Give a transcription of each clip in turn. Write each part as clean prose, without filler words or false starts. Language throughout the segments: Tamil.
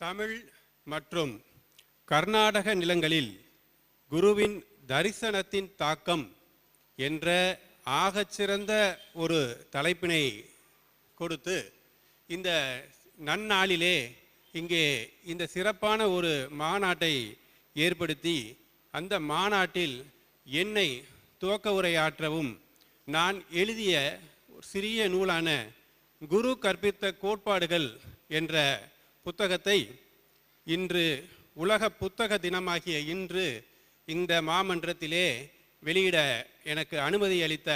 தமிழ் மற்றும் கர்நாடக நிலங்களில் குருவின் தரிசனத்தின் தாக்கம் என்ற ஆகச்சிறந்த ஒரு தலைப்பினை கொடுத்து இந்த நன்னாளிலே இங்கே இந்த சிறப்பான ஒரு மாநாட்டை ஏற்படுத்தி அந்த மாநாட்டில் என்னை துவக்க உரையாற்றவும் நான் எழுதிய சிறிய நூலான குரு கற்பித்த கோட்பாடுகள் என்ற புத்தகத்தை இன்று உலக புத்தக தினமாகிய இன்று இந்த மாமன்றத்திலே வெளியிட எனக்கு அனுமதி அளித்த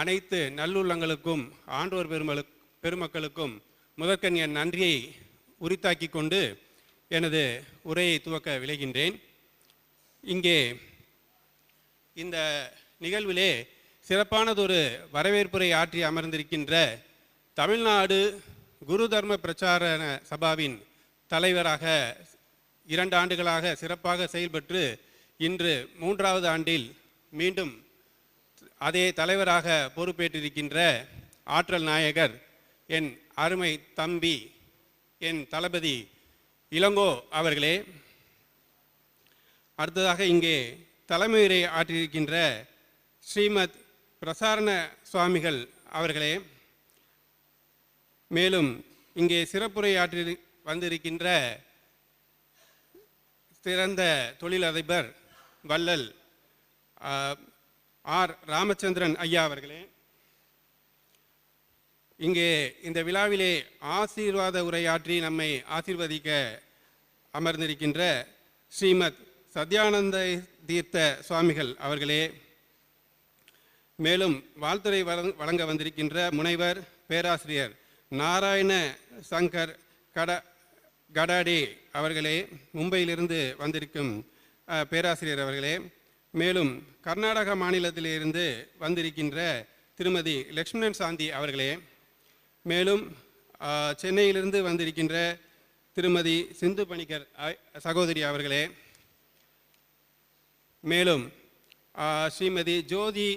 அனைத்து நல்லுள்ளங்களுக்கும் ஆன்றோர் பெருமக்களுக்கும் முதற்கண் என் நன்றியை உரித்தாக்கி கொண்டு எனது உரையை துவக்க விளைகின்றேன். இங்கே இந்த நிகழ்விலே சிறப்பானதொரு வரவேற்புரை ஆற்றி அமர்ந்திருக்கின்ற தமிழ்நாடு குரு தர்ம பிரச்சார சபாவின் தலைவராக 2 ஆண்டுகளாக சிறப்பாக செயல்பட்டு இன்று 3வது ஆண்டில் மீண்டும் அதே தலைவராக பொறுப்பேற்றிருக்கின்ற ஆற்றல் நாயகர் என் அருமை தம்பி என் தளபதி இளங்கோ அவர்களே, அடுத்ததாக இங்கே தலைமையுரை ஆற்றியிருக்கின்ற ஸ்ரீமத் பிரசாரண சுவாமிகள் அவர்களே, மேலும் இங்கே சிறப்புரை ஆற்றி வந்திருக்கின்ற சிறந்த தொழிலதிபர் வள்ளல் ஆர் ராமச்சந்திரன் ஐயா அவர்களே, இங்கே இந்த விழாவிலே ஆசீர்வாத உரையாற்றி நம்மை ஆசீர்வதிக்க அமர்ந்திருக்கின்ற ஸ்ரீமத் சத்யானந்த தீர்த்த சுவாமிகள் அவர்களே, மேலும் வாழ்த்துரை வழங்க வந்திருக்கின்ற முனைவர் பேராசிரியர் நாராயண சங்கர் கடாடே அவர்களே, மும்பையிலிருந்து வந்திருக்கும் பேராசிரியர் அவர்களே, மேலும் கர்நாடக மாநிலத்திலிருந்து வந்திருக்கின்ற திருமதி லக்ஷ்மணன் சாந்தி அவர்களே, மேலும் சென்னையிலிருந்து வந்திருக்கின்ற திருமதி சிந்து பணிக்கர் சகோதரி அவர்களே, மேலும் ஸ்ரீமதி ஜோதி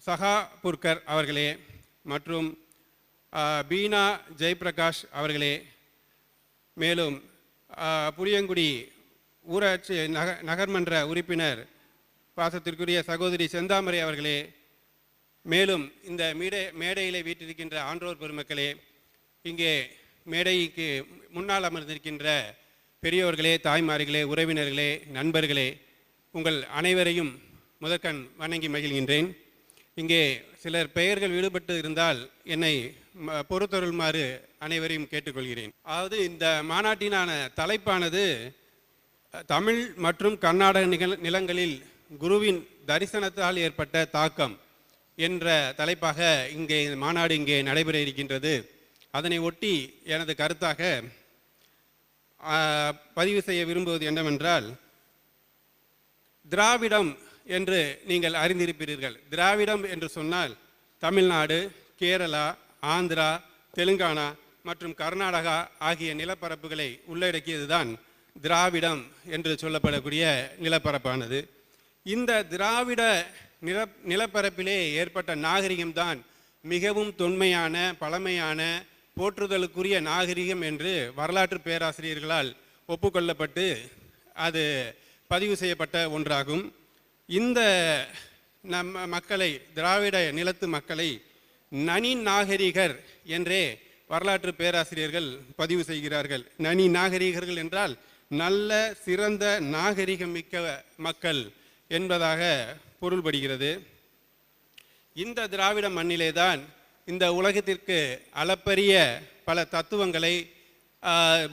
சகாபுர்கர் அவர்களே மற்றும் பீனா ஜெயபிரகாஷ் அவர்களே, மேலும் புளியங்குடி ஊராட்சி நகர்மன்ற உறுப்பினர் பாசத்திற்குரிய சகோதரி செந்தாமரை அவர்களே, மேலும் இந்த மேடையிலே வீட்டிருக்கின்ற ஆன்றோர் பெருமக்களே, இங்கே மேடைக்கு முன்னால் அமர்ந்திருக்கின்ற பெரியோர்களே, தாய்மார்களே, உறவினர்களே, நண்பர்களே, உங்கள் அனைவரையும் முதற்கண் வணங்கி மகிழ்கின்றேன். இங்கே சிலர் பெயர்கள் ஈடுபட்டு இருந்தால் என்னை பொறுத்தருள்மாறு அனைவரையும் கேட்டுக்கொள்கிறேன். அதாவது இந்த மாநாட்டினான தலைப்பானது தமிழ் மற்றும் கர்நாடக நிலங்களில் குருவின் தரிசனத்தால் ஏற்பட்ட தாக்கம் என்ற தலைப்பாக இங்கே மாநாடு இங்கே நடைபெற இருக்கின்றது. அதனை ஒட்டி எனது கருத்தாக பதிவு செய்ய விரும்புவது என்னவென்றால், திராவிடம் என்று நீங்கள் அறிந்திருப்பீர்கள். திராவிடம் என்று சொன்னால் தமிழ்நாடு, கேரளா, ஆந்திரா, தெலுங்கானா மற்றும் கர்நாடகா ஆகிய நிலப்பரப்புகளை உள்ளடக்கியதுதான் திராவிடம் என்று சொல்லப்படக்கூடிய நிலப்பரப்பானது. இந்த திராவிட நிலப்பரப்பிலே ஏற்பட்ட நாகரிகம்தான் மிகவும் தொன்மையான, பழமையான, போற்றுதலுக்குரிய நாகரிகம் என்று வரலாற்று பேராசிரியர்களால் ஒப்புக்கொள்ளப்பட்டு அது பதிவு செய்யப்பட்ட ஒன்றாகும். இந்த மக்களை, திராவிட நிலத்து மக்களை நனி நாகரிகர் என்றே வரலாற்று பேராசிரியர்கள் பதிவு செய்கிறார்கள். நனி நாகரிகர்கள் என்றால் நல்ல சிறந்த நாகரிகம் மிக்க மக்கள் என்பதாக பொருள்படுகிறது. இந்த திராவிட மண்ணிலே தான் இந்த உலகத்திற்கு அளப்பரிய பல தத்துவங்களை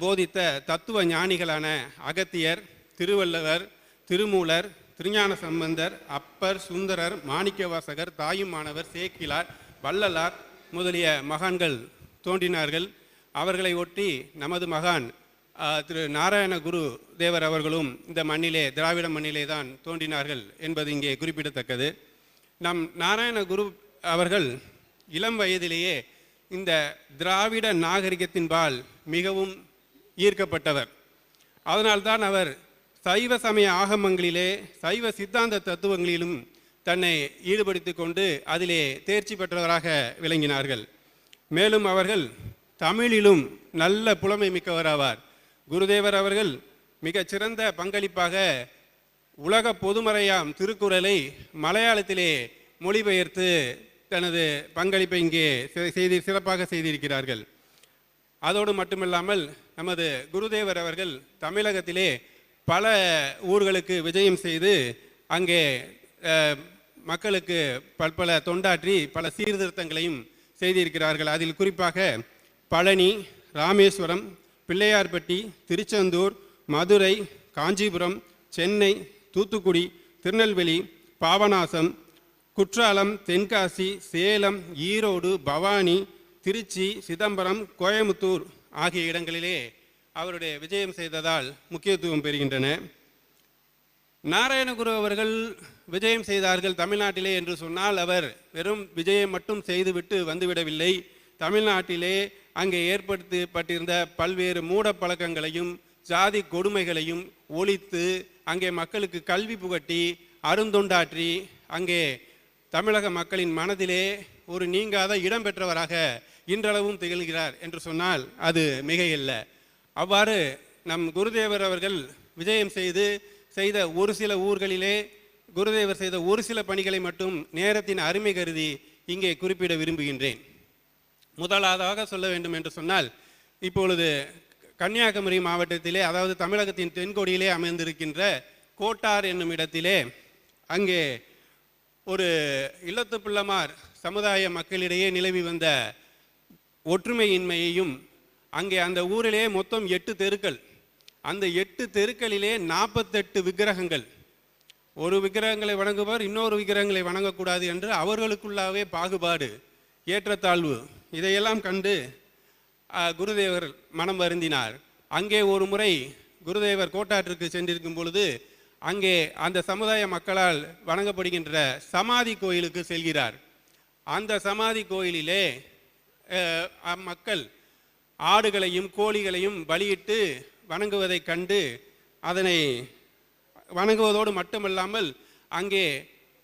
போதித்த தத்துவ ஞானிகளான அகத்தியர், திருவள்ளுவர், திருமூலர், திருஞான சம்பந்தர், அப்பர், சுந்தரர், மாணிக்கவாசகர், தாயுமானவர், சேக்கிலார், வள்ளலார் முதலிய மகான்கள் தோன்றினார்கள். அவர்களை ஒட்டி நமது மகான் திரு நாராயண குரு தேவர் அவர்களும் இந்த மண்ணிலே, திராவிட மண்ணிலே தான் தோன்றினார்கள் என்பது இங்கே குறிப்பிடத்தக்கது. நம் நாராயண குரு அவர்கள் இளம் வயதிலேயே இந்த திராவிட நாகரிகத்தின்பால் மிகவும் ஈர்க்கப்பட்டவர். அதனால்தான் அவர் சைவ சமய ஆகமங்களிலே, சைவ சித்தாந்த தத்துவங்களிலும் தன்னை ஈடுபடுத்தி கொண்டு அதிலே தேர்ச்சி பெற்றவராக விளங்கினார்கள். மேலும் அவர்கள் தமிழிலும் நல்ல புலமை மிக்கவராவார். குருதேவர் அவர்கள் மிகச்சிறந்த பங்களிப்பாக உலக பொதுமறையாம் திருக்குறளை மலையாளத்திலே மொழிபெயர்த்து தனது பங்களிப்பை இங்கே சிறப்பாக செய்திருக்கிறார்கள். அதோடு மட்டுமில்லாமல் நமது குருதேவர் அவர்கள் தமிழகத்திலே பல ஊர்களுக்கு விஜயம் செய்து அங்கே மக்களுக்கு பல தொண்டாற்றி பல சீர்திருத்தங்களையும் செய்திருக்கிறார்கள். அதில் குறிப்பாக பழனி, ராமேஸ்வரம், பிள்ளையார்பட்டி, திருச்செந்தூர், மதுரை, காஞ்சிபுரம், சென்னை, தூத்துக்குடி, திருநெல்வேலி, பாபநாசம், குற்றாலம், தென்காசி, சேலம், ஈரோடு, பவானி, திருச்சி, சிதம்பரம், கோயமுத்தூர் ஆகிய இடங்களிலே அவருடைய விஜயம் செய்ததால் முக்கியத்துவம் பெறுகின்றன. நாராயணகுரு அவர்கள் விஜயம் செய்தார்கள் தமிழ்நாட்டிலே என்று சொன்னால் அவர் வெறும் விஜயம் மட்டும் செய்துவிட்டு வந்துவிடவில்லை. தமிழ்நாட்டிலே அங்கே ஏற்படுத்தப்பட்டிருந்த பல்வேறு மூட பழக்கங்களையும் ஜாதி கொடுமைகளையும் ஒழித்து அங்கே மக்களுக்கு கல்வி புகட்டி அருந்தொண்டாற்றி அங்கே தமிழக மக்களின் மனதிலே ஒரு நீங்காத இடம் பெற்றவராக இன்றளவும் திகழ்கிறார் என்று சொன்னால் அது மிகையில்லை. அவ்வாறு நம் குருதேவர் அவர்கள் விஜயம் செய்த ஒரு சில ஊர்களிலே குருதேவர் செய்த ஒரு சில பணிகளை மட்டும் நேரத்தின் அருமை கருதி இங்கே குறிப்பிட விரும்புகின்றேன். முதலாவதாக சொல்ல வேண்டும் என்று சொன்னால், இப்பொழுது கன்னியாகுமரி மாவட்டத்திலே, அதாவது தமிழகத்தின் தென்கோடியிலே அமைந்திருக்கின்ற கோட்டார் என்னும் இடத்திலே அங்கே ஒரு இல்லத்து பிள்ளமார் சமுதாய மக்களிடையே நிலவி வந்த ஒற்றுமையின்மையையும், அங்கே அந்த ஊரிலே மொத்தம் 8 தெருக்கள், அந்த 8 தெருக்களிலே 48 விக்கிரகங்கள், ஒரு விக்கிரகங்களை வணங்குவார், இன்னொரு விக்கிரகங்களை வணங்கக்கூடாது என்று அவர்களுக்குள்ளாவே பாகுபாடு, ஏற்றத்தாழ்வு, இதையெல்லாம் கண்டு குருதேவர் மனம் வருந்தினார். அங்கே ஒரு முறை குருதேவர் கோட்டாற்றுக்கு சென்றிருக்கும் பொழுது அங்கே அந்த சமுதாய மக்களால் வணங்கப்படுகின்ற சமாதி கோயிலுக்கு செல்கிறார். அந்த சமாதி கோயிலிலே மக்கள் ஆடுகளையும் கோழிகளையும் பலியிட்டு வணங்குவதை கண்டு அதனை வணங்குவதோடு மட்டுமல்லாமல் அங்கே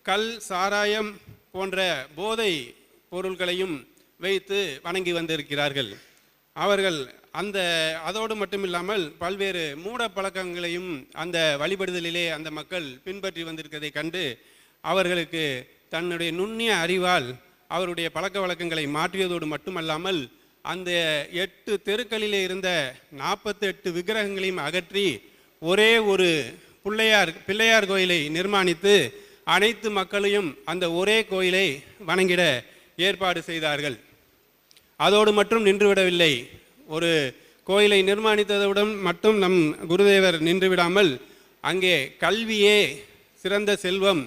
கல், சாராயம் போன்ற போதை பொருள்களையும் வைத்து வணங்கி வந்திருக்கிறார்கள். அவர்கள் அதோடு மட்டுமில்லாமல் பல்வேறு மூட பழக்கங்களையும் அந்த வழிபடுதலிலே அந்த மக்கள் பின்பற்றி வந்திருக்கிறதை கண்டு அவர்களுக்கு தன்னுடைய நுண்ணிய அறிவால் அவருடைய பழக்க வழக்கங்களை மாற்றியதோடு மட்டுமல்லாமல் அந்த 8 தெருக்களிலே இருந்த 48 விக்கிரகங்களையும் அகற்றி ஒரே ஒரு பிள்ளையார் கோயிலை நிர்மாணித்து அனைத்து மக்களையும் அந்த ஒரே கோயிலை வணங்கிட ஏற்பாடு செய்தார்கள். அதோடு மட்டும் நின்றுவிடவில்லை. ஒரு கோயிலை நிர்மாணித்ததுடன் மட்டும் நம் குருதேவர் நின்றுவிடாமல் அங்கே கல்வியே சிறந்த செல்வம்,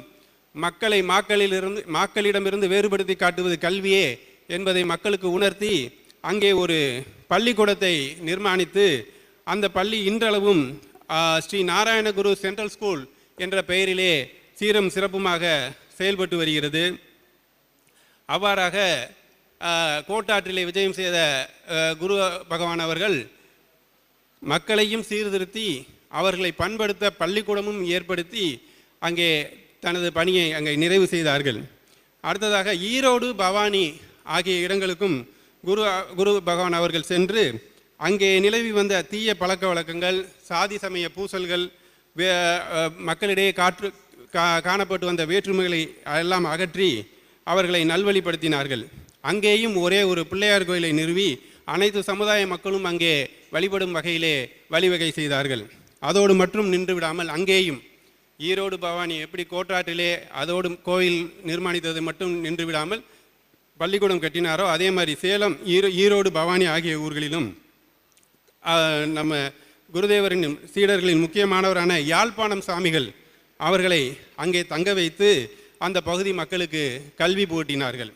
மக்களிடமிருந்து வேறுபடுத்தி காட்டுவது கல்வியே என்பதை மக்களுக்கு உணர்த்தி அங்கே ஒரு பள்ளிக்கூடத்தை நிர்மாணித்து அந்த பள்ளி இன்றளவும் ஸ்ரீ நாராயணகுரு சென்ட்ரல் ஸ்கூல் என்ற பெயரிலே சீரும் சிறப்புமாக செயல்பட்டு வருகிறது. அவ்வாறாக கோட்டாற்றிலே விஜயம் செய்த குரு பகவான் அவர்கள் மக்களையும் சீர்திருத்தி அவர்களை பண்படுத்த பள்ளிக்கூடமும் ஏற்படுத்தி அங்கே தனது பணியை அங்கே நிறைவு செய்தார்கள். அடுத்ததாக ஈரோடு, பவானி ஆகிய இடங்களுக்கும் குரு பகவான் அவர்கள் சென்று அங்கே நிலவி வந்த தீய பழக்க வழக்கங்கள், சாதி சமய பூசல்கள், மக்களிடையே காணப்பட்டு வந்த வேற்றுமைகளை எல்லாம் அகற்றி அவர்களை நல்வழிப்படுத்தினார்கள். அங்கேயும் ஒரே ஒரு பிள்ளையார் கோயிலை நிறுவி அனைத்து சமுதாய மக்களும் அங்கே வழிபடும் வகையிலே வழிவகை செய்தார்கள். அதோடு மட்டும் நின்று விடாமல் அங்கேயும் ஈரோடு, பவானி எப்படி கோட்டாற்றிலே அதோடு கோயில் நிர்மாணித்தது மட்டும் நின்று விடாமல் பள்ளிக்கூடம் கட்டினாரோ அதே மாதிரி சேலம், ஈரோடு, பவானி ஆகிய ஊர்களிலும் நம்ம குருதேவரின் சீடர்களின் முக்கியமானவரான யாழ்ப்பாணம் சாமிகள் அவர்களை அங்கே தங்க வைத்து அந்த பகுதி மக்களுக்கு கல்வி புகட்டினார்கள்.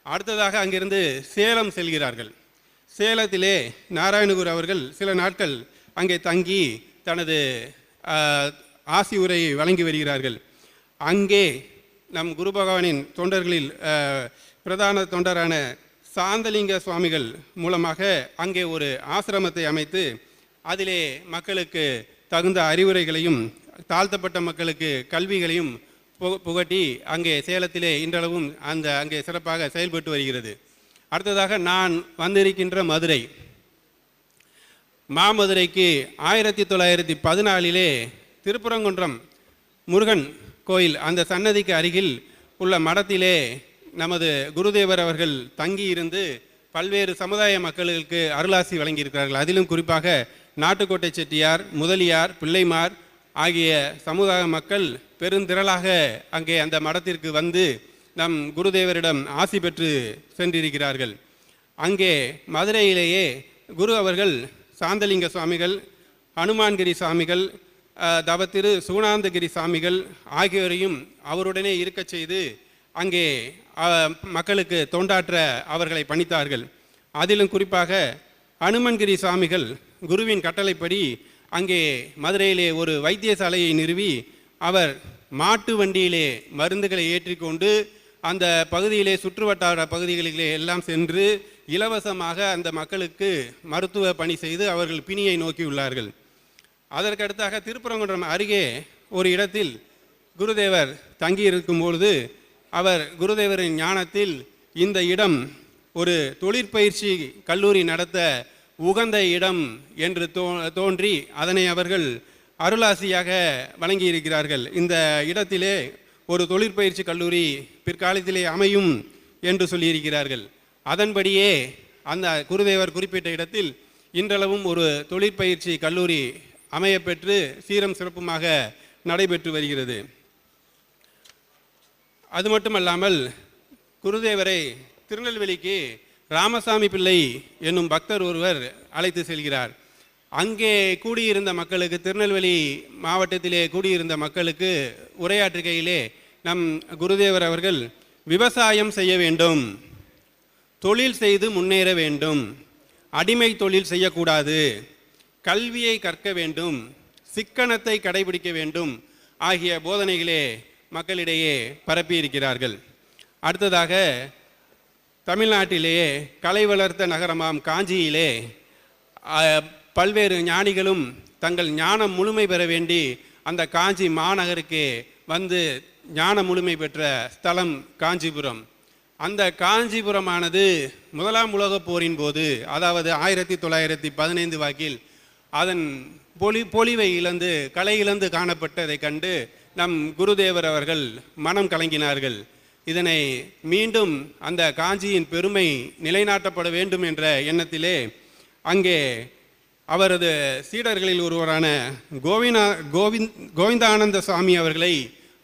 அடுத்ததாக அங்கிருந்து சேலம் செல்கிறார்கள். சேலத்திலே நாராயணகுரு அவர்கள் சில நாட்கள் அங்கே தங்கி தனது ஆசி உரையை வழங்கி வருகிறார்கள். அங்கே நம் குரு பகவானின் தொண்டர்களில் பிரதான தொண்டரான சாந்தலிங்க சுவாமிகள் மூலமாக அங்கே ஒரு ஆசிரமத்தை அமைத்து அதிலே மக்களுக்கு தகுந்த அறிவுரைகளையும் தாழ்த்தப்பட்ட மக்களுக்கு கல்விகளையும் புகட்டி அங்கே சேலத்திலே இன்றளவும் அங்கே சிறப்பாக செயல்பட்டு வருகிறது. அடுத்ததாக நான் வந்திருக்கின்ற மதுரை. மாமதுரைக்கு 1914 திருப்பரங்குன்றம் முருகன் கோயில் அந்த சன்னதிக்கு அருகில் உள்ள மடத்திலே நமது குருதேவர் அவர்கள் தங்கியிருந்து பல்வேறு சமுதாய மக்களுக்கு அருளாசி வழங்கியிருக்கிறார்கள். அதிலும் குறிப்பாக நாட்டுக்கோட்டை செட்டியார், முதலியார், பிள்ளைமார் ஆகிய சமுதாய மக்கள் பெருந்திரளாக அங்கே அந்த மடத்திற்கு வந்து நம் குருதேவரிடம் ஆசி பெற்று சென்றிருக்கிறார்கள். அங்கே மதுரையிலேயே குரு அவர்கள் சாந்தலிங்க சுவாமிகள், ஹனுமான்கிரி சாமிகள், தவத்திரு சுகுணாந்தகிரி சாமிகள் ஆகியோரையும் அவருடனே இருக்கச் செய்து அங்கே மக்களுக்கு தொண்டாற்ற அவர்களை பணித்தார்கள். அதிலும் குறிப்பாக ஹனுமன்கிரி சாமிகள் குருவின் கட்டளைப்படி அங்கே மதுரையிலே ஒரு வைத்தியசாலையை நிறுவி அவர் மாட்டு வண்டியிலே மருந்துகளை ஏற்றிக்கொண்டு அந்த பகுதியிலே சுற்றுவட்டார பகுதிகளிலே எல்லாம் சென்று இலவசமாக அந்த மக்களுக்கு மருத்துவ பணி செய்து அவர்கள் பிணியை நோக்கியுள்ளார்கள். அதற்கடுத்தாக திருப்பரங்குன்றம் அருகே ஒரு இடத்தில் குருதேவர் தங்கியிருக்கும் பொழுது அவர் குருதேவரின் ஞானத்தில் இந்த இடம் ஒரு தொழிற்பயிற்சி கல்லூரி நடத்த உகந்த இடம் என்று தோன்றி அதனை அவர்கள் அருளாசியாக வழங்கியிருக்கிறார்கள். இந்த இடத்திலே ஒரு தொழிற்பயிற்சி கல்லூரி பிற்காலத்திலே அமையும் என்று சொல்லியிருக்கிறார்கள். அதன்படியே அந்த குருதேவர் குறிப்பிட்ட இடத்தில் இன்றளவும் ஒரு தொழிற்பயிற்சி கல்லூரி அமையப்பெற்று சீரம் சிறப்புமாக நடைபெற்று வருகிறது. அது மட்டுமல்லாமல் குருதேவரை திருநெல்வேலிக்கு ராமசாமி பிள்ளை என்னும் பக்தர் ஒருவர் அழைத்து செல்கிறார். அங்கே கூடியிருந்த மக்களுக்கு, திருநெல்வேலி மாவட்டத்திலே கூடியிருந்த மக்களுக்கு உரையாற்றுகையிலே நம் குருதேவர் அவர்கள் விவசாயம் செய்ய வேண்டும், தொழில் செய்து முன்னேற வேண்டும், அடிமை தொழில் செய்யக்கூடாது, கல்வியை கற்க வேண்டும், சிக்கனத்தை கடைபிடிக்க வேண்டும் ஆகிய போதனைகளே மக்களிடையே பரப்பியிருக்கிறார்கள். அடுத்ததாக தமிழ்நாட்டிலேயே கலை வளர்த்த நகரமாம் காஞ்சியிலே பல்வேறு ஞானிகளும் தங்கள் ஞானம் முழுமை பெற வேண்டி அந்த காஞ்சி மாநகருக்கு வந்து ஞான முழுமை பெற்ற ஸ்தலம் காஞ்சிபுரம். அந்த காஞ்சிபுரமானது முதலாம் உலகப் போரின் போது, அதாவது 1915 வாக்கில் அதன் பொலிவை இழந்து கலை இழந்து காணப்பட்டதை கண்டு நம் குருதேவர் அவர்கள் மனம் கலங்கினார்கள். இதனை மீண்டும் அந்த காஞ்சியின் பெருமை நிலைநாட்டப்பட வேண்டும் என்ற எண்ணத்திலே அங்கே அவரது சீடர்களில் ஒருவரான கோவிந்தானந்த சாமி அவர்களை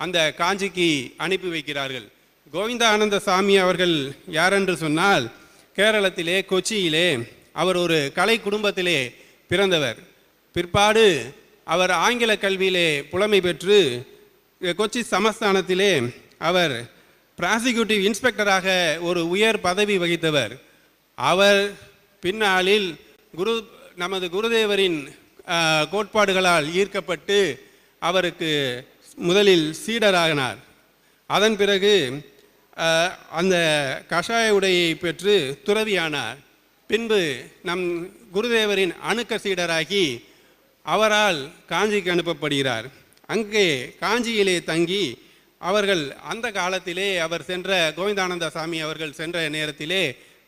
அந்த காஞ்சிக்கு அனுப்பி வைக்கிறார்கள். கோவிந்தானந்த சாமி அவர்கள் யாரென்று சொன்னால், கேரளத்திலே கொச்சியிலே அவர் ஒரு கலை குடும்பத்திலே பிறந்தவர். பிற்பாடு அவர் ஆங்கில கல்வியிலே புலமை பெற்று கொச்சி சமஸ்தானத்திலே அவர் ப்ராசிக்யூட்டிவ் இன்ஸ்பெக்டராக ஒரு உயர் பதவி வகித்தவர். அவர் பின்னாளில் நமது குருதேவரின் கோட்பாடுகளால் ஈர்க்கப்பட்டு அவருக்கு முதலில் சீடராகினார். அதன் பிறகு அந்த கஷாய உடையை பெற்று துறவியானார். பின்பு நம் குருதேவரின் அணுக்க சீடராகி அவரால் காஞ்சிக்கு அனுப்பப்படுகிறார். அங்கே காஞ்சியிலே தங்கி அவர்கள் அந்த காலத்திலே அவர் சென்ற கோவிந்தானந்த சாமி அவர்கள் சென்ற நேரத்திலே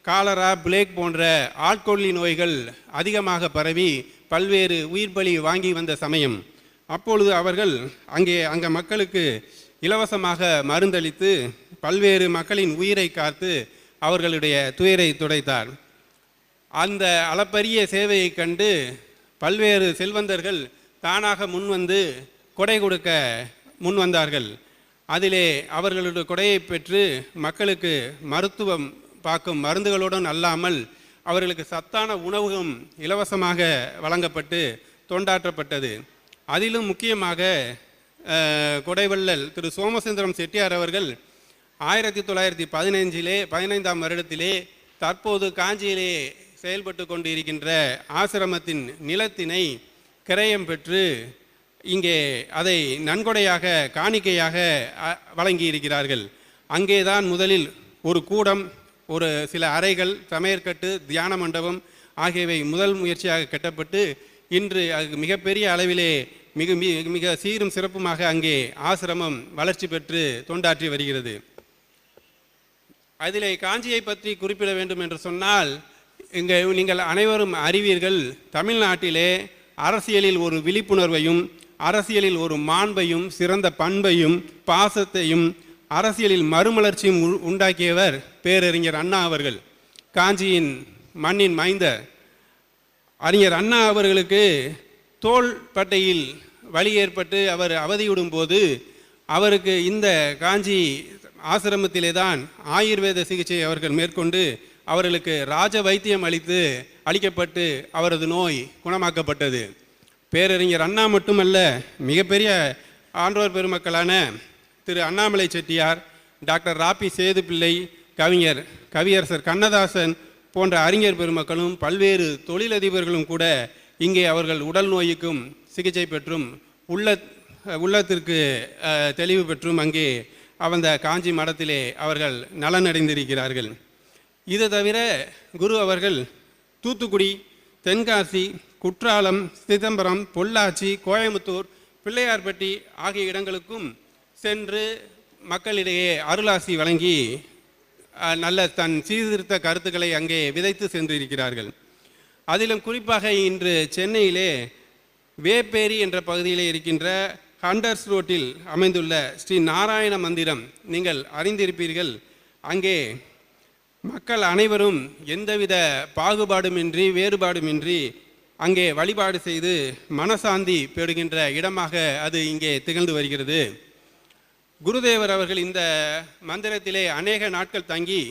காலரா, பிளேக் போன்ற ஆட்கொள்ளி நோய்கள் அதிகமாக பரவி பல்வேறு உயிர் பலி வாங்கி வந்த சமயம். அப்பொழுது அவர்கள் அங்கே மக்களுக்கு இலவசமாக மருந்தளித்து பல்வேறு மக்களின் உயிரை காத்து அவர்களுடைய துயரை துடைத்தார். அந்த அளப்பரிய சேவையை கண்டு பல்வேறு செல்வந்தர்கள் தானாக முன்வந்து கொடை கொடுக்க முன்வந்தார்கள். அதிலே அவர்களுடைய கொடையை பெற்று மக்களுக்கு மருத்துவம் பார்க்கும் மருந்துகளுடன் அல்லாமல் அவர்களுக்கு சத்தான உணவும் இலவசமாக வழங்கப்பட்டு தொண்டாற்றப்பட்டது. அதிலும் முக்கியமாக கொடைவள்ளல் திரு சோமசுந்தரம் செட்டியார் அவர்கள் 1915 வருடத்திலே தற்போது காஞ்சியிலே செயல்பட்டு கொண்டு இருக்கின்ற ஆசிரமத்தின் நிலத்தினை கிரயம் பெற்று இங்கே அதை நன்கொடையாக காணிக்கையாக வழங்கி இருக்கிறார்கள். அங்கேதான் முதலில் ஒரு கூடம், ஒரு சில அறைகள், சமையற்கட்டு, தியான மண்டபம் ஆகியவை முதல் முயற்சியாக கட்டப்பட்டு இன்று மிகப்பெரிய அளவிலே மிக மிக சீரும் சிறப்புமாக அங்கே ஆசிரமம் வளர்ச்சி பெற்று தொண்டாற்றி வருகிறது. அதிலே காஞ்சியை பற்றி குறிப்பிட வேண்டும் என்று சொன்னால், இங்கே நீங்கள் அனைவரும் அறிவீர்கள், தமிழ்நாட்டிலே அரசியலில் ஒரு விழிப்புணர்வையும் அரசியலில் ஒரு மாண்பையும் சிறந்த பண்பையும் பாசத்தையும் அரசியலில் மறுமலர்ச்சியும் உண்டாக்கியவர் பேரறிஞர் அண்ணா அவர்கள். காஞ்சியின் மண்ணின் மைந்தர் அறிஞர் அண்ணா அவர்களுக்கு தோள்பட்டையில் வலி ஏற்பட்டு அவர் அவதியுடும் போது அவருக்கு இந்த காஞ்சி ஆசிரமத்திலே தான் ஆயுர்வேத சிகிச்சை அவர்கள் மேற்கொண்டு அவர்களுக்கு ராஜ வைத்தியம் அளிக்கப்பட்டு அவரது நோய் குணமாக்கப்பட்டது. பேரறிஞர் அண்ணா மட்டுமல்ல, மிகப்பெரிய ஆன்றோர் பெருமக்களான திரு அண்ணாமலை செட்டியார், டாக்டர் ராபி சேதுப்பிள்ளை, கவியரசர் கண்ணதாசன் போன்ற அறிஞர் பெருமக்களும் பல்வேறு தொழிலதிபர்களும் கூட இங்கே அவர்கள் உடல் நோய்க்கும் சிகிச்சை பெற்றும் உள்ளத்திற்கு தெளிவு பெற்றும் அங்கே அந்த காஞ்சி மடத்திலே அவர்கள் நலனடைந்திருக்கிறார்கள். இது தவிர குரு அவர்கள் தூத்துக்குடி, தென்காசி, குற்றாலம், சிதம்பரம், பொள்ளாச்சி, கோயம்புத்தூர், பிள்ளையார்பட்டி ஆகிய இடங்களுக்கும் சென்று மக்களிடையே அருளாசி வழங்கி நல்ல தன் சீர்திருத்த கருத்துக்களை அங்கே விதைத்து சென்றிருக்கிறார்கள். அதிலும் குறிப்பாக இன்று சென்னையிலே வேப்பேரி என்ற பகுதியிலே இருக்கின்ற ஹண்டர்ஸ் ரோட்டில் அமைந்துள்ள ஸ்ரீ நாராயண மந்திரம் நீங்கள் அறிந்திருப்பீர்கள். அங்கே மக்கள் அனைவரும் எந்தவித பாகுபாடுமின்றி வேறுபாடுமின்றி அங்கே வழிபாடு செய்து மனசாந்தி பெறுகின்ற இடமாக அது இங்கே திகழ்ந்து வருகிறது. குருதேவர் அவர்கள் இந்த மந்திரத்திலே அநேக நாட்கள் தங்கி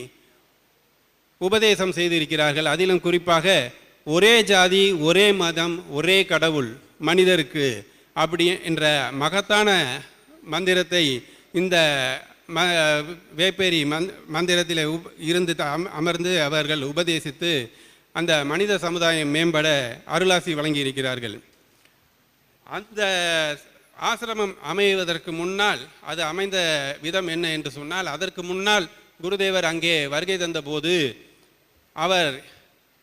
உபதேசம் செய்திருக்கிறார்கள். அதிலும் குறிப்பாக ஒரே ஜாதி, ஒரே மதம், ஒரே கடவுள் மனிதருக்கு அப்படி என்ற மகத்தான மந்திரத்தை இந்த வேப்பேரி மந்திரத்தில் இருந்து அமர்ந்து அவர்கள் உபதேசித்து அந்த மனித சமுதாயம் மேம்பட அருளாசி வழங்கியிருக்கிறார்கள். அந்த ஆசிரமம் அமைவதற்கு முன்னால் அது அமைந்த விதம் என்ன என்று சொன்னால், அதற்கு முன்னால் குருதேவர் அங்கே வருகை தந்தபோது அவர்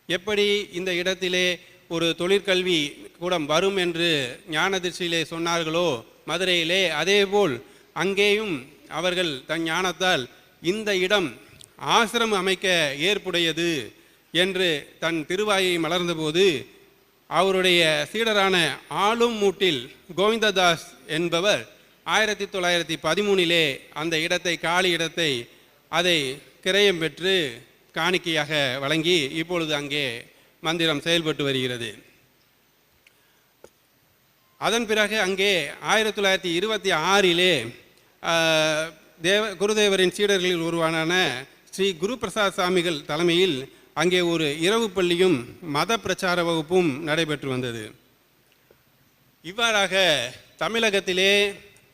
எப்படி இந்த இடத்திலே ஒரு தொழிற்கல்வி கூடம் வரும் என்று ஞானதிர்ச்சியிலே சொன்னார்களோ மதுரையிலே, அதேபோல் அங்கேயும் அவர்கள் தன் ஞானத்தால் இந்த இடம் ஆசிரமம் அமைக்க ஏற்புடையது என்று தன் திருவாயை மலர்ந்தபோது அவருடைய சீடரான ஆளும் மூட்டில் கோவிந்ததாஸ் என்பவர் 1913 அந்த இடத்தை, காலி இடத்தை, அதை கிரயம் பெற்று காணிக்கையாக வழங்கி இப்பொழுது அங்கே மந்திரம் செயல்பட்டு வருகிறது. அதன் பிறகு அங்கே 1926 குருதேவரின் சீடர்களில் ஒருவரான ஸ்ரீ குரு பிரசாத் சாமிகள் தலைமையில் அங்கே ஒரு இரவு பள்ளியும் மத பிரச்சார வகுப்பும் நடைபெற்று வந்தது. இவ்வாறாக தமிழகத்திலே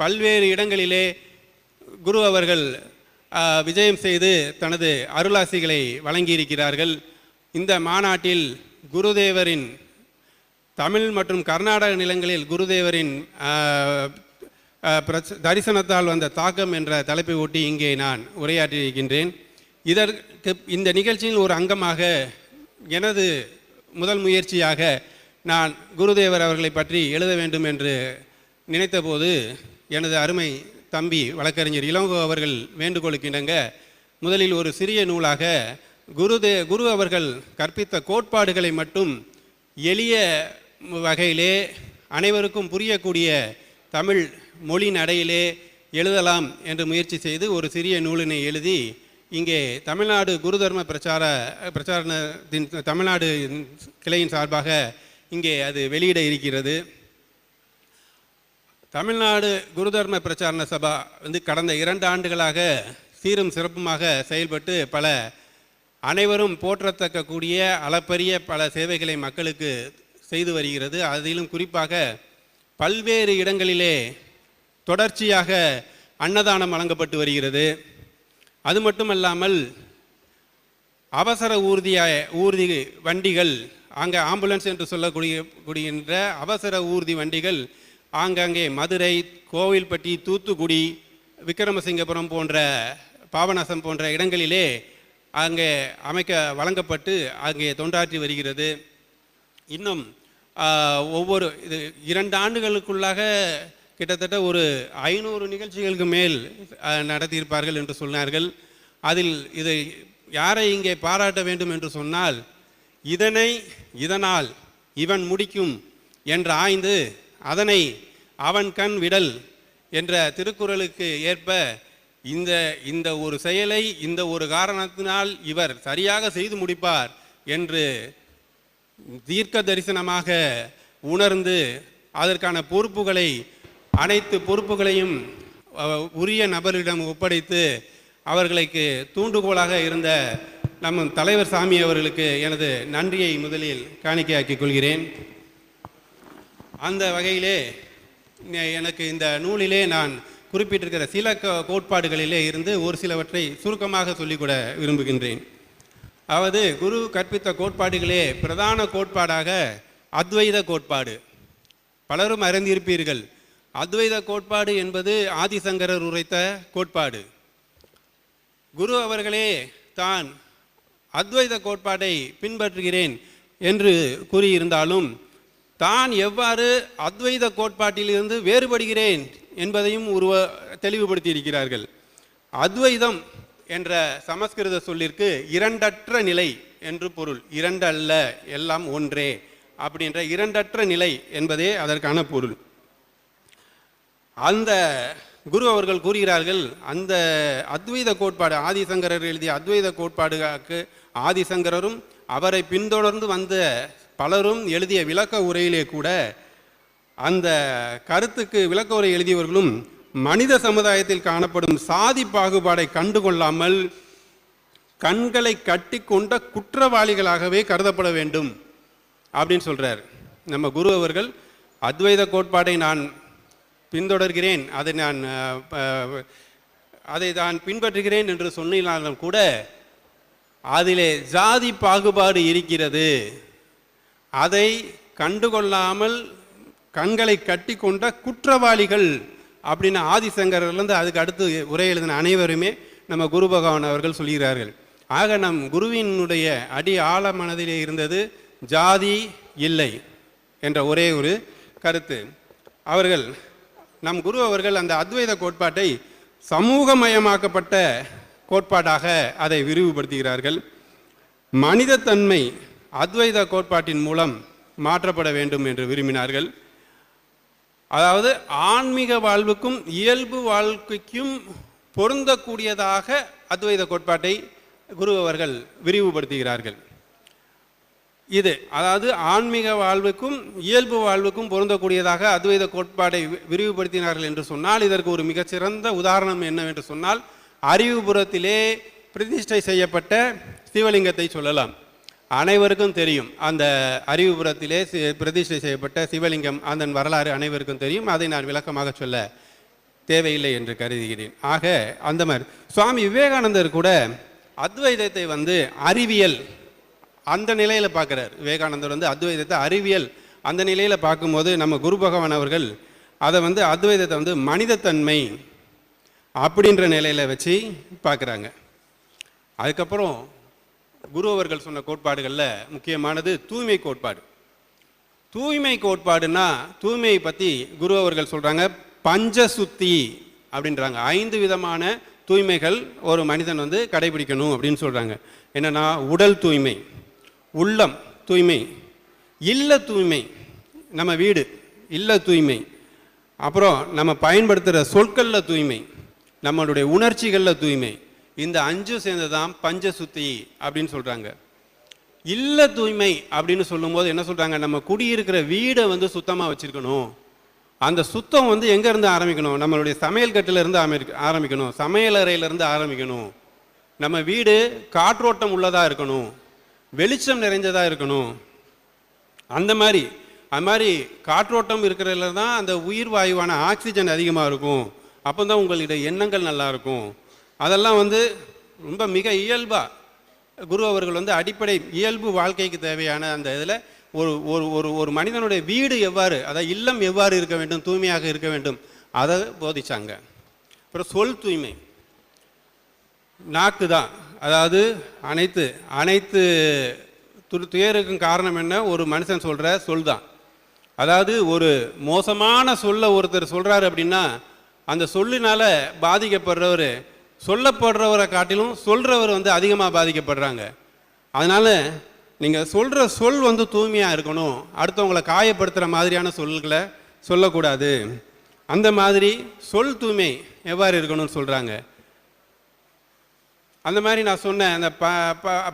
பல்வேறு இடங்களிலே குரு அவர்கள் விஜயம் செய்து தனது அருளாசிகளை வழங்கியிருக்கிறார்கள். இந்த மாநாட்டில் குருதேவரின் தமிழ் மற்றும் கர்நாடக நிலங்களில் குருதேவரின் தரிசனத்தால் வந்த தாக்கம் என்ற தலைப்பை ஒட்டி இங்கே நான் உரையாற்றியிருக்கின்றேன். இதற்கு இந்த நிகழ்ச்சியில் ஒரு அங்கமாக எனது முதல் முயற்சியாக நான் குருதேவர் அவர்களை பற்றி எழுத வேண்டும் என்று நினைத்தபோது எனது அருமை தம்பி வழக்கறிஞர் இளங்கோ அவர்கள் வேண்டுகோளுக்கிணங்க முதலில் ஒரு சிறிய நூலாக குரு அவர்கள் கற்பித்த கோட்பாடுகளை மட்டும் எளிய வகையிலே அனைவருக்கும் புரியக்கூடிய தமிழ் மொழி நடையிலே எழுதலாம் என்று முயற்சி செய்து ஒரு சிறிய நூலினை எழுதி இங்கே தமிழ்நாடு குரு தர்ம பிரச்சாரத்தின் தமிழ்நாடு கிளையின் சார்பாக இங்கே அது வெளியிட இருக்கிறது. தமிழ்நாடு குரு தர்ம பிரச்சாரண சபா கடந்த 2 ஆண்டுகளாக சீரும் சிறப்புமாக செயல்பட்டு பல அனைவரும் போற்றத்தக்கக்கூடிய அளப்பரிய பல சேவைகளை மக்களுக்கு செய்து வருகிறது. அதிலும் குறிப்பாக பல்வேறு இடங்களிலே தொடர்ச்சியாக அன்னதானம் வழங்கப்பட்டு வருகிறது. அது மட்டுமல்லாமல் அவசர ஊர்தி வண்டிகள், அங்கே ஆம்புலன்ஸ் என்று சொல்லக்கூடிய அவசர ஊர்தி வண்டிகள் ஆங்காங்கே மதுரை, கோவில்பட்டி, தூத்துக்குடி, விக்கிரமசிங்கபுரம் போன்ற பாபநாசம் போன்ற இடங்களிலே அங்கே வழங்கப்பட்டு அங்கே தொண்டாற்றி வருகிறது. இன்னும் ஒவ்வொரு 2 ஆண்டுகளுக்குள்ளாக கிட்டத்தட்ட ஒரு 500 நிகழ்ச்சிகளுக்கு மேல் நடத்தியிருப்பார்கள் என்று சொன்னார்கள். அதில் இதை யாரை இங்கே பாராட்ட வேண்டும் என்று சொன்னால், இதனால் இவன் முடிக்கும் என்று ஆய்ந்து அதனை அவன் கண் விடல் என்ற திருக்குறளுக்கு ஏற்ப இந்த ஒரு செயலை இந்த ஒரு காரணத்தினால் இவர் சரியாக செய்து முடிப்பார் என்று தீர்க்க தரிசனமாக உணர்ந்து அதற்கான பொறுப்புகளை அனைத்து பொறுப்புகளையும் உரிய நபரிடம் ஒப்படைத்து அவர்களுக்கு தூண்டுகோலாக இருந்த நம் தலைவர் சாமி அவர்களுக்கு எனது நன்றியை முதலில் காணிக்கையாக்கிக் கொள்கிறேன். அந்த வகையிலே எனக்கு இந்த நூலிலே நான் குறிப்பிட்டிருக்கிற சில கோட்பாடுகளிலே இருந்து ஒரு சிலவற்றை சுருக்கமாக சொல்லிக்கூட விரும்புகின்றேன். அதாவது குரு கற்பித்த கோட்பாடுகளே பிரதான கோட்பாடாக அத்வைத கோட்பாடு. பலரும் அறிந்திருப்பீர்கள். அத்வைத கோட்பாடு என்பது ஆதிசங்கரர் உரைத்த கோட்பாடு. குரு அவர்களே தான் அத்வைத கோட்பாட்டை பின்பற்றுகிறேன் என்று கூறியிருந்தாலும் தான் எவ்வாறு அத்வைத கோட்பாட்டிலிருந்து வேறுபடுகிறேன் என்பதையும் தெளிவுபடுத்தியிருக்கிறார்கள். அத்வைதம் என்ற சமஸ்கிருத சொல்லிற்கு இரண்டற்ற நிலை என்று பொருள். இரண்டு அல்ல, எல்லாம் ஒன்றே அப்படின்ற இரண்டற்ற நிலை என்பதே அதற்கான பொருள். அந்த குரு அவர்கள் கூறுகிறார்கள், அந்த அத்வைத கோட்பாடு ஆதிசங்கரர் எழுதிய அத்வைத கோட்பாடுக்கு ஆதிசங்கரரும் அவரை பின்தொடர்ந்து வந்த பலரும் எழுதிய விளக்க உரையிலே கூட அந்த கருத்துக்கு விளக்க உரை எழுதியவர்களும் மனித சமுதாயத்தில் காணப்படும் சாதி பாகுபாடை கண்டுகொள்ளாமல் கண்களை கட்டி கொண்ட குற்றவாளிகளாகவே கருதப்பட வேண்டும் அப்படின்னு சொல்றார். நம்ம குரு அவர்கள் அத்வைத கோட்பாடை நான் பின்தொடர்கிறேன், அதை நான் பின்பற்றுகிறேன் என்று சொன்னாலும் கூட அதிலே ஜாதி பாகுபாடு இருக்கிறது, அதை கண்டுகொள்ளாமல் கண்களை கட்டி கொண்ட குற்றவாளிகள் அப்படின்னு ஆதிசங்கரிலிருந்து அதுக்கு அடுத்து உரை எழுதின அனைவருமே நம்ம குரு பகவான் அவர்கள் சொல்கிறார்கள். ஆக நம் குருவினுடைய அடி ஆழ மனதிலே இருந்தது ஜாதி இல்லை என்ற ஒரே ஒரு கருத்து. அவர்கள் நம் குரு அவர்கள் அந்த அத்வைத கோட்பாட்டை சமூகமயமாக்கப்பட்ட கோட்பாடாக அதை விரிவுபடுத்துகிறார்கள். மனிதத்தன்மை அத்வைத கோட்பாட்டின் மூலம் மாற்றப்பட வேண்டும் என்று விரும்பினார்கள். அதாவது ஆன்மீக வாழ்வுக்கும் இயல்பு வாழ்க்கைக்கும் பொருந்தக்கூடியதாக அத்வைத கோட்பாட்டை குரு அவர்கள் விரிவுபடுத்துகிறார்கள். இது அதாவது ஆன்மீக வாழ்வுக்கும் இயல்பு வாழ்வுக்கும் பொருந்தக்கூடியதாக அத்வைத கோட்பாடை விரிவுபடுத்தினார்கள் என்று சொன்னால் இதற்கு ஒரு மிகச்சிறந்த உதாரணம் என்னவென்று சொன்னால் அறிவுபுரத்திலே பிரதிஷ்டை செய்யப்பட்ட சிவலிங்கத்தை சொல்லலாம். அனைவருக்கும் தெரியும். அந்த அறிவுபுரத்திலே பிரதிஷ்டை செய்யப்பட்ட சிவலிங்கம் அதன் வரலாறு அனைவருக்கும் தெரியும். அதை நான் விளக்கமாக சொல்ல தேவையில்லை என்று கருதுகிறேன். ஆக அந்த மாதிரி சுவாமி விவேகானந்தர் கூட அத்வைதத்தை அறிவியல் அந்த நிலையில் பார்க்குறார். விவேகானந்தர் அத்வைதத்தை அறிவியல் அந்த நிலையில் பார்க்கும்போது நம்ம குரு பகவான் அவர்கள் அதை அத்வைதத்தை மனிதத்தன்மை அப்படின்ற நிலையில் வச்சு பார்க்குறாங்க. அதுக்கப்புறம் குரு அவர்கள் சொன்ன கோட்பாடுகளில் முக்கியமானது தூய்மை கோட்பாடு. தூய்மை கோட்பாடுன்னா தூய்மையை பற்றி குரு அவர்கள் சொல்கிறாங்க பஞ்சசுத்தி அப்படின்றாங்க. 5 விதமான தூய்மைகள் ஒரு மனிதன் கடைபிடிக்கணும் அப்படின்னு சொல்கிறாங்க. என்னென்னா உடல் தூய்மை, உள்ளம் தூய்மை, இல்ல தூய்மை, நம்ம வீடு இல்ல தூய்மை, அப்புறம் நம்ம பயன்படுத்துகிற சொற்களில் தூய்மை, நம்மளுடைய உணர்ச்சிகளில் தூய்மை. இந்த 5 சேர்ந்ததான் பஞ்சசுத்தி அப்படின்னு சொல்கிறாங்க. இல்ல தூய்மை அப்படின்னு சொல்லும்போது என்ன சொல்கிறாங்க, நம்ம குடியிருக்கிற வீடை சுத்தமாக வச்சுருக்கணும். அந்த சுத்தம் எங்கேருந்து ஆரம்பிக்கணும், நம்மளுடைய சமையல் கட்டிலிருந்து ஆரம்பிக்கணும், சமையலறையிலேருந்து ஆரம்பிக்கணும். நம்ம வீடு காற்றோட்டம் உள்ளதாக இருக்கணும், வெளிச்சம் நிறைஞ்சதாக இருக்கணும். அது மாதிரி காற்றோட்டம் இருக்கிறதுல தான் அந்த உயிர் வாயுவான ஆக்சிஜன் அதிகமாக இருக்கும். அப்போ தான் உங்களுடைய எண்ணங்கள் நல்லாயிருக்கும். அதெல்லாம் ரொம்ப மிக இயல்பாக குரு அவர்கள் அடிப்படை இயல்பு வாழ்க்கைக்கு தேவையான அந்த இதில் ஒரு மனிதனுடைய வீடு எவ்வாறு, அதாவது இல்லம் எவ்வாறு இருக்க வேண்டும், தூய்மையாக இருக்க வேண்டும், அதை போதிச்சாங்க. அப்புறம் சொல் தூய்மை, நாக்கு தான். அதாவது அனைத்து துயருக்கும் காரணம் என்ன, ஒரு மனுஷன் சொல்கிற சொல் தான். அதாவது ஒரு மோசமான சொல்ல ஒருத்தர் சொல்கிறாரு அப்படின்னா அந்த சொல்லினால பாதிக்கப்படுறவர் சொல்லப்படுறவரை காட்டிலும் சொல்கிறவர் அதிகமாக பாதிக்கப்படுறாங்க. அதனால் நீங்கள் சொல்கிற சொல் வந்து தூய்மையாக இருக்கணும், அடுத்தவங்களை காயப்படுத்துகிற மாதிரியான சொல்களை சொல்லக்கூடாது. அந்த மாதிரி சொல் தூய்மை எவ்வாறு இருக்கணும்னு சொல்கிறாங்க. அந்த மாதிரி நான் சொன்னேன், அந்த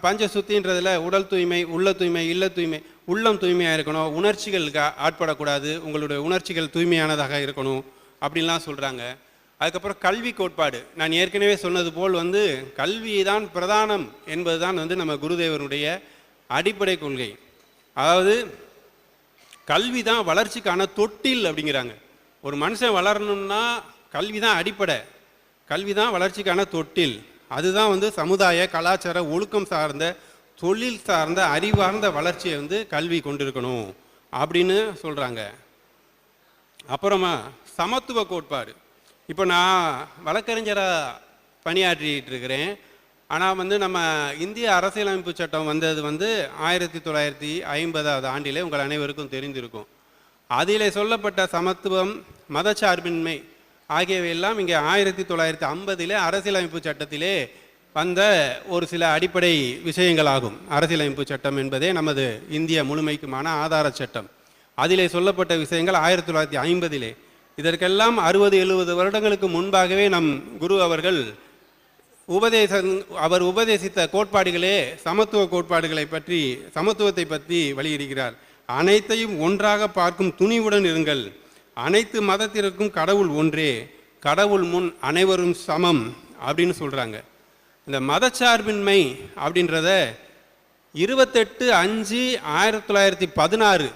பஞ்ச சுத்தின்றதில் உடல் தூய்மை, உள்ள தூய்மை, இல்ல தூய்மை. உள்ளம் தூய்மையாக இருக்கணும், உணர்ச்சிகளுக்கு ஆட்படக்கூடாது, உங்களுடைய உணர்ச்சிகள் தூய்மையானதாக இருக்கணும் அப்படின்லாம் சொல்கிறாங்க. அதுக்கப்புறம் கல்வி கோட்பாடு, நான் ஏற்கனவே சொன்னது போல் வந்து கல்வி தான் பிரதானம் என்பது தான் வந்து நம்ம குருதேவனுடைய அடிப்படை கொள்கை. அதாவது கல்வி தான் வளர்ச்சிக்கான தொட்டில் அப்படிங்கிறாங்க. ஒரு மனுஷன் வளரணும்னா கல்வி தான் அடிப்படை, கல்வி தான் வளர்ச்சிக்கான தொட்டில். அதுதான் வந்து சமுதாய கலாச்சார ஒழுக்கம் சார்ந்த தொழில் சார்ந்த அறிவார்ந்த வளர்ச்சியை வந்து கல்வி கொண்டிருக்கணும் அப்படின்னு சொல்கிறாங்க. அப்புறமா சமத்துவ கோட்பாடு. இப்போ நான் வழக்கறிஞராக பணியாற்றிட்டு இருக்கிறேன். ஆனால் வந்து நம்ம இந்திய அரசியலமைப்பு சட்டம் வந்தது வந்து 1950 ஆண்டிலே உங்கள் அனைவருக்கும் தெரிந்திருக்கும். அதிலே சொல்லப்பட்ட சமத்துவம், மதச்சார்பின்மை ஆகியவையெல்லாம் இங்கே 1950 அரசியலமைப்பு சட்டத்திலே வந்த ஒரு சில அடிப்படை விஷயங்களாகும். அரசியலமைப்பு சட்டம் என்பதே நமது இந்திய முழுமைக்குமான ஆதார சட்டம். அதிலே சொல்லப்பட்ட விஷயங்கள் 1950. இதற்கெல்லாம் 60-70 வருடங்களுக்கு முன்பாகவே நம் குரு அவர்கள் அவர் உபதேசித்த கோட்பாடுகளே சமத்துவ கோட்பாடுகளை பற்றி, சமத்துவத்தை பற்றி வெளியிடுகிறார். அனைத்தையும் ஒன்றாக பார்க்கும் துணிவுடன் இருங்கள், அனைத்து மதத்திற்கும் கடவுள் ஒன்றே, கடவுள் முன் அனைவரும் சமம் அப்படின்னு சொல்கிறாங்க. இந்த மதச்சார்பின்மை அப்படின்றத 28/5/1916,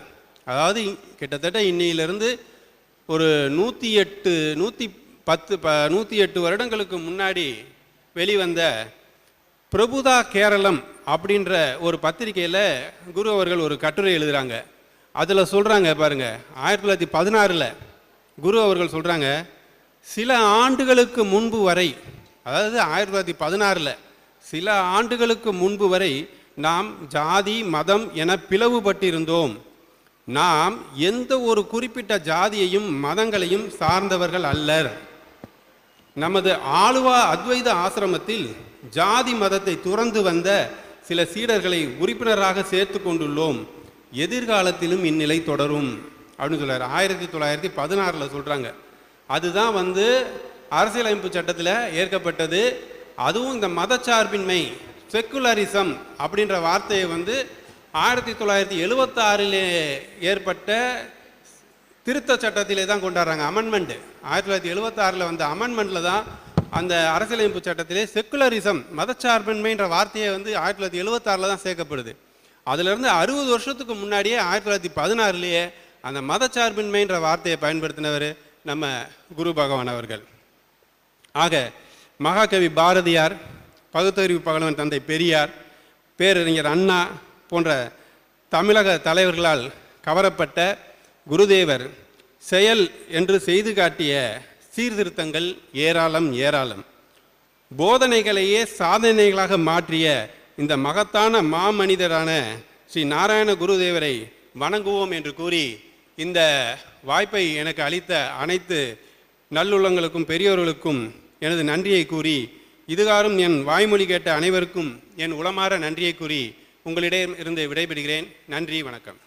அதாவது கிட்டத்தட்ட இன்னையிலிருந்து ஒரு 108 வருடங்களுக்கு முன்னாடி வெளிவந்த பிரபுதா கேரளம் அப்படின்ற ஒரு பத்திரிகையில் குரு அவர்கள் ஒரு கட்டுரை எழுதுகிறாங்க. அதில் சொல்கிறாங்க பாருங்க, 1916 குரு அவர்கள் சொல்கிறாங்க, சில ஆண்டுகளுக்கு முன்பு வரை, அதாவது 1916 சில ஆண்டுகளுக்கு முன்பு வரை நாம் ஜாதி மதம் என பிளவுபட்டிருந்தோம். நாம் எந்த ஒரு குறிப்பிட்ட ஜாதியையும் மதங்களையும் சார்ந்தவர்கள் அல்லர். நமது ஆளுவா அத்வைத ஆசிரமத்தில் ஜாதி மதத்தை துறந்து வந்த சில சீடர்களை உறுப்பினராக சேர்த்து கொண்டுள்ளோம். எதிர்காலத்திலும் இந்நிலை தொடரும் அப்படின்னு சொல்றாரு. 1916 சொல்றாங்க. அதுதான் வந்து அரசியலமைப்பு சட்டத்தில் ஏற்கப்பட்டது. அதுவும் இந்த மதச்சார்பின்மை, செக்குலரிசம் அப்படின்ற வார்த்தையை வந்து 1976 ஏற்பட்ட திருத்த சட்டத்திலே தான் கொண்டாடுறாங்க. அமெண்ட்மெண்ட் 1976 வந்த அமெண்ட்மெண்ட்டில் தான் அந்த அரசியலமைப்பு சட்டத்திலே செக்குலரிசம், மதச்சார்பின்மைன்ற வார்த்தையை வந்து 1976 தான் சேர்க்கப்படுது. அதிலிருந்து 60 வருஷத்துக்கு முன்னாடியே 1916 அந்த மதச்சார்பின்மைன்ற வார்த்தையை பயன்படுத்தினவர் நம்ம குரு பகவான் அவர்கள். ஆக மகாகவி பாரதியார், பகுத்தறிவு பகலவன் தந்தை பெரியார், பேரறிஞர் அண்ணா போன்ற தமிழக தலைவர்களால் கவரப்பட்ட குருதேவர் செயல் என்று செய்து காட்டிய சீர்திருத்தங்கள் ஏராளம் ஏராளம். போதனைகளையே சாதனைகளாக மாற்றிய இந்த மகத்தான மாமனிதரான ஸ்ரீ நாராயண குருதேவரை வணங்குவோம் என்று கூறி, இந்த வாய்ப்பை எனக்கு அளித்த அனைத்து நல்லுள்ளங்களுக்கும் பெரியோர்களுக்கும் எனது நன்றியை கூறி, இதுகாரும் என் வாய்மொழி கேட்ட அனைவருக்கும் என் உளமாற நன்றியை கூறி உங்களிடம் இருந்து விடைபெறுகிறேன். நன்றி, வணக்கம்.